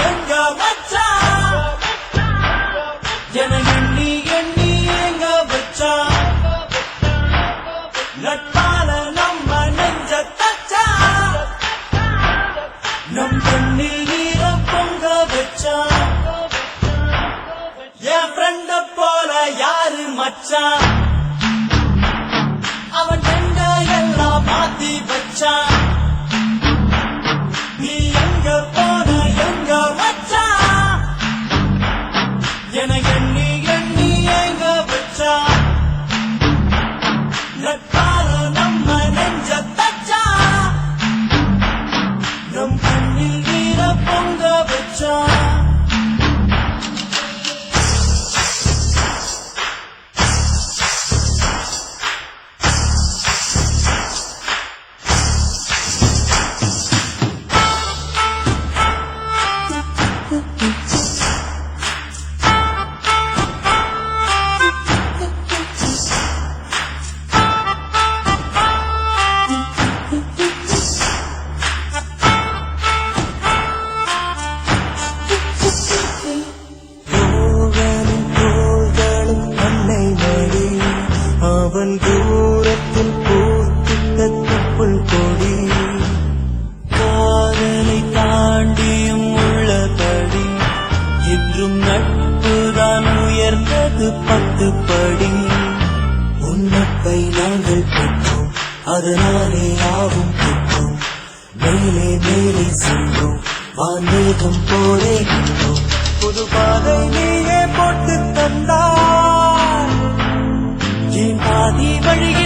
எங்க மச்சான் என எண்ணி எண்ணி எங்க வச்சான் நட்பால நம்ம நெஞ்ச தச்சா நம் கண்ணில் நீர பொங்க வச்சான் என் ஃப்ரெண்ட போல யாரு மச்சான் அவன் எங்க எல்லாம் மாத்தி வச்சான் நீ எங்க போன எங்க மச்சான் என எண்ணி எண்ணி எங்க வச்சான் நட்பால நம்ம நெஞ்ச தச்சா நம் கண்ணில் நீர பொங்க வச்சான் அவன் தூரத்தில் பூத்திட்ட தொப்புள் கொடி காதலை தாண்டியும் உள்ளபடி என்றும் நட்புதான் உயர்ந்தது 10 படி உன்னப்பை நாங்கள் பெற்றோம் அதனாலே ஆகும் பெற்றோம் மேலே மேலே சென்றோம் வான்மேகம் போலே நின்றோம் புது பாதை நீயே போட்டு தந்தாய் பாதி வழியே